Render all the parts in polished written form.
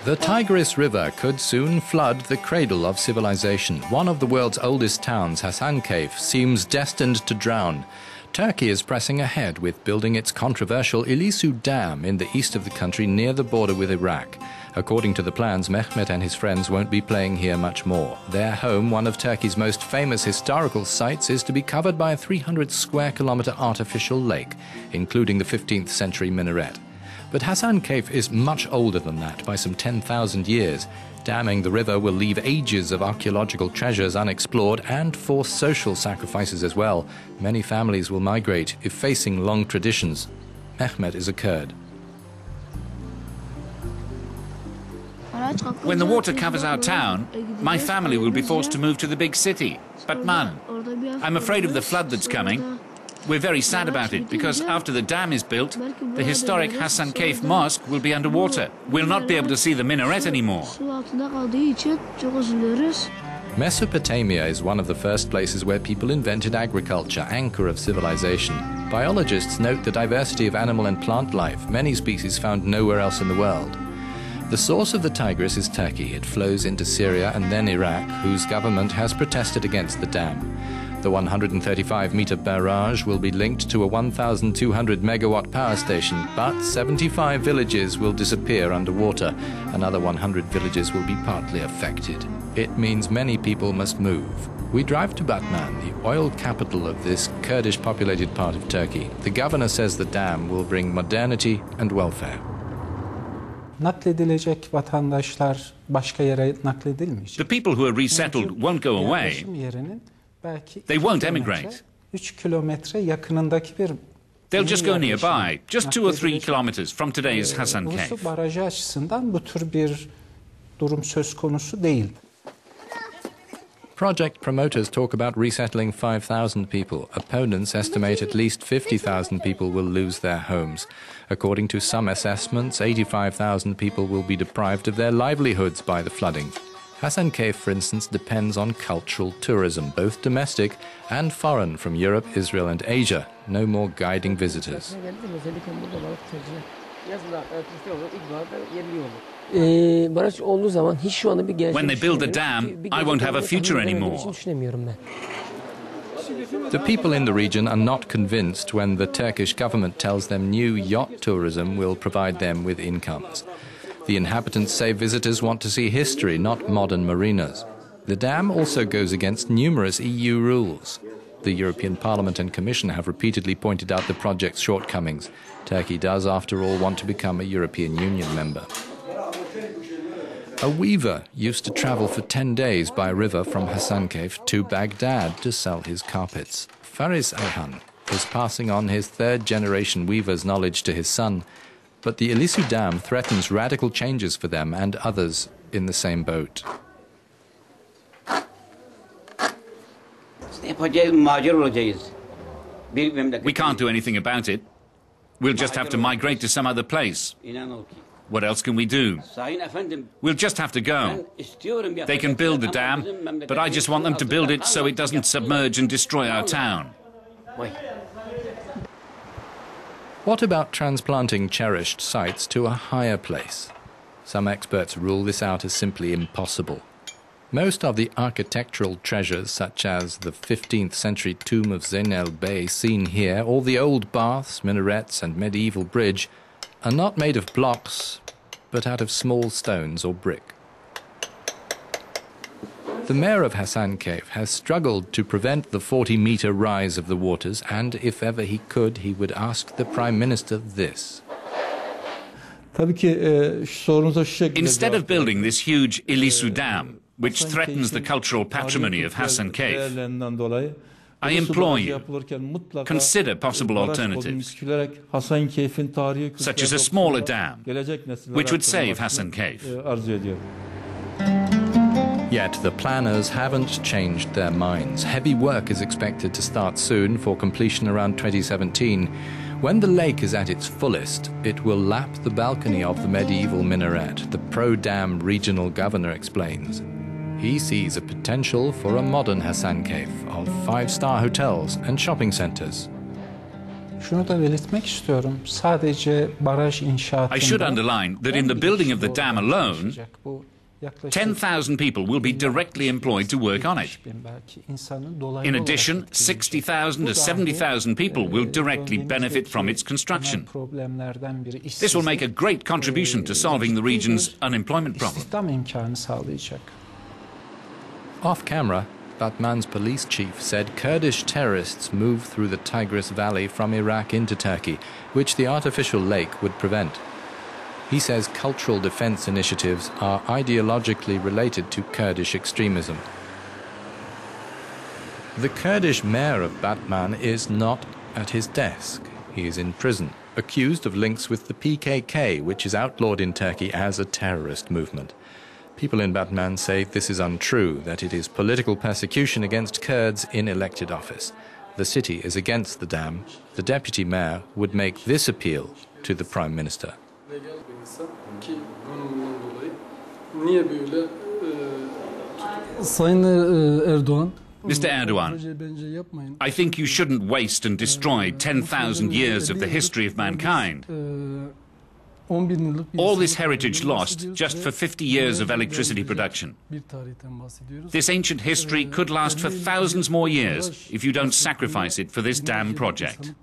The Tigris River could soon flood the cradle of civilization. One of the world's oldest towns, Hasankeyf, seems destined to drown. Turkey is pressing ahead with building its controversial Ilisu Dam in the east of the country near the border with Iraq. According to the plans, Mehmet and his friends won't be playing here much more. Their home, one of Turkey's most famous historical sites, is to be covered by a 300 square kilometer artificial lake, including the 15th century minaret. But Hasankeyf is much older than that by some 10,000 years. Damming the river will leave ages of archeological treasures unexplored and force social sacrifices as well. Many families will migrate, effacing long traditions. Mehmet is a Kurd. When the water covers our town, my family will be forced to move to the big city, Batman. I'm afraid of the flood that's coming. We're very sad about it because after the dam is built, the historic Hasankeyf mosque will be underwater. We'll not be able to see the minaret anymore. Mesopotamia is one of the first places where people invented agriculture, anchor of civilization. Biologists note the diversity of animal and plant life, many species found nowhere else in the world. The source of the Tigris is Turkey. It flows into Syria and then Iraq, whose government has protested against the dam. The 135-meter barrage will be linked to a 1,200-megawatt power station, but 75 villages will disappear underwater. Another 100 villages will be partly affected. It means many people must move. We drive to Batman, the oil capital of this Kurdish-populated part of Turkey. The governor says the dam will bring modernity and welfare. Nakledilecek vatandaşlar başka yere nakledilmeyecek. The people who are resettled won't go away. They won't emigrate. 3 kilometre yakınındaki bir They'll just go nearby, just 2 or 3 kilometers from today's Hasankeyf. Bursa barajı açısından bu tür bir durum söz konusu değil. Project promoters talk about resettling 5,000 people. Opponents estimate at least 50,000 people will lose their homes. According to some assessments, 85,000 people will be deprived of their livelihoods by the flooding. Hasankeyf, for instance, depends on cultural tourism, both domestic and foreign from Europe, Israel and Asia. No more guiding visitors. When they build the dam, I won't have a future anymore. The people in the region are not convinced when the Turkish government tells them new yacht tourism will provide them with incomes. The inhabitants say visitors want to see history, not modern marinas. The dam also goes against numerous EU rules. The European Parliament and Commission have repeatedly pointed out the project's shortcomings. Turkey does, after all, want to become a European Union member. A weaver used to travel for 10 days by river from Hasankeyf to Baghdad to sell his carpets. Faris Ayhan is passing on his third-generation weaver's knowledge to his son, but the Ilisu Dam threatens radical changes for them and others in the same boat. We can't do anything about it. We'll just have to migrate to some other place. What else can we do? We'll just have to go. They can build the dam, but I just want them to build it so it doesn't submerge and destroy our town. What about transplanting cherished sites to a higher place? Some experts rule this out as simply impossible. Most of the architectural treasures, such as the 15th century tomb of Zeynel Bey seen here, or the old baths, minarets and medieval bridge, are not made of blocks, but out of small stones or brick. The mayor of Hasankeyf has struggled to prevent the 40-meter rise of the waters, and if ever he could, he would ask the Prime Minister this. Instead of building this huge Ilisu Dam, which threatens the cultural patrimony of Hasankeyf, I implore you, consider possible alternatives, such as a smaller dam, which would save Hasankeyf. Yet the planners haven't changed their minds. Heavy work is expected to start soon for completion around 2017. When the lake is at its fullest, it will lap the balcony of the medieval minaret, the pro-dam regional governor explains. He sees a potential for a modern Hasankeyf of 5-star hotels and shopping centers. Şunu da belirtmek istiyorum. Sadece baraj inşaatında I should underline that in the building of the dam alone, 10,000 people will be directly employed to work on it. In addition, 60,000 to 70,000 people will directly benefit from its construction. This will make a great contribution to solving the region's unemployment problem. Off camera, Batman's police chief said Kurdish terrorists move through the Tigris Valley from Iraq into Turkey, which the artificial lake would prevent. He says cultural defense initiatives are ideologically related to Kurdish extremism. The Kurdish mayor of Batman is not at his desk. He is in prison, accused of links with the PKK, which is outlawed in Turkey as a terrorist movement. People in Batman say this is untrue, that it is political persecution against Kurds in elected office. The city is against the dam. The deputy mayor would make this appeal to the Prime Minister. Mr. Erdogan, I think you shouldn't waste and destroy 10,000 years of the history of mankind. All this heritage lost just for 50 years of electricity production. This ancient history could last for thousands more years if you don't sacrifice it for this dam project.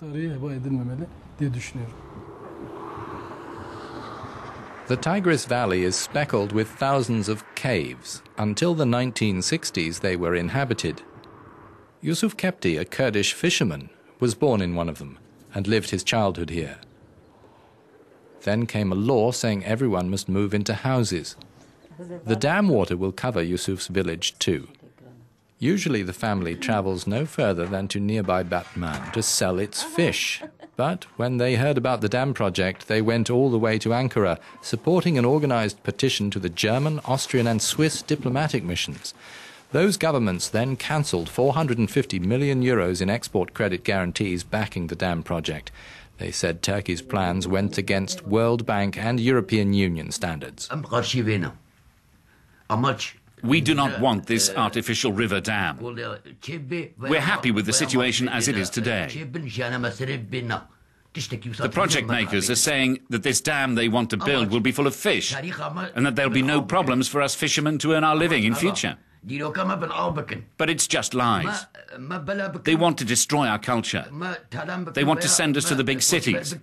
The Tigris Valley is speckled with thousands of caves. Until the 1960s, they were inhabited. Yusuf Kepti, a Kurdish fisherman, was born in one of them and lived his childhood here. Then came a law saying everyone must move into houses. The dam water will cover Yusuf's village too. Usually the family travels no further than to nearby Batman to sell its fish. But when they heard about the dam project, they went all the way to Ankara, supporting an organized petition to the German, Austrian and Swiss diplomatic missions. Those governments then cancelled 450 million euros in export credit guarantees backing the dam project. They said Turkey's plans went against World Bank and European Union standards. We do not want this artificial river dam. We're happy with the situation as it is today. The project makers are saying that this dam they want to build will be full of fish and that there'll be no problems for us fishermen to earn our living in future. But it's just lies. They want to destroy our culture. They want to send us to the big cities.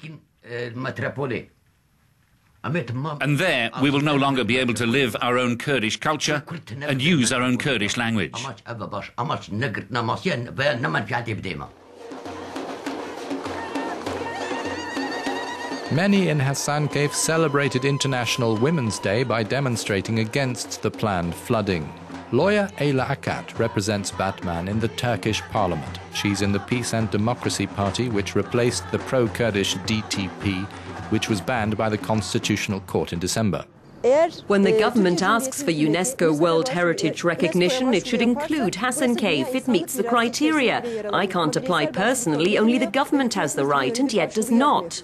And there we will no longer be able to live our own Kurdish culture and use our own Kurdish language. Many in Hasankeyf celebrated International Women's Day by demonstrating against the planned flooding. Lawyer Ayla Akat represents Batman in the Turkish parliament. She's in the Peace and Democracy Party, which replaced the pro-Kurdish DTP, which was banned by the Constitutional Court in December. When the government asks for UNESCO World Heritage recognition, it should include Hasankeyf. It meets the criteria. I can't apply personally, only the government has the right, and yet does not.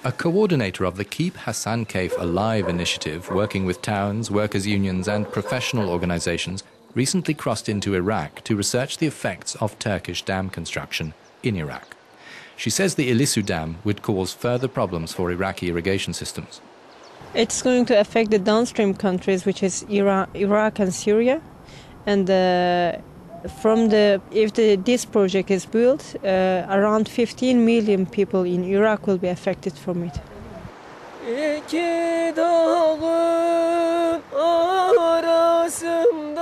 A coordinator of the Keep Hasankeyf Alive initiative, working with towns, workers' unions and professional organizations, recently crossed into Iraq to research the effects of Turkish dam construction in Iraq. She says the Ilisu Dam would cause further problems for Iraqi irrigation systems. It's going to affect the downstream countries, which is Iraq and Syria. And if this project is built, around 15 million people in Iraq will be affected from it.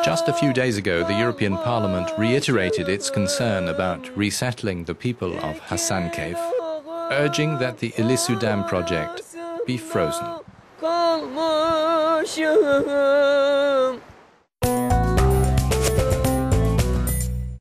Just a few days ago, the European Parliament reiterated its concern about resettling the people of Hasankeyf, urging that the Ilisu Dam project be frozen.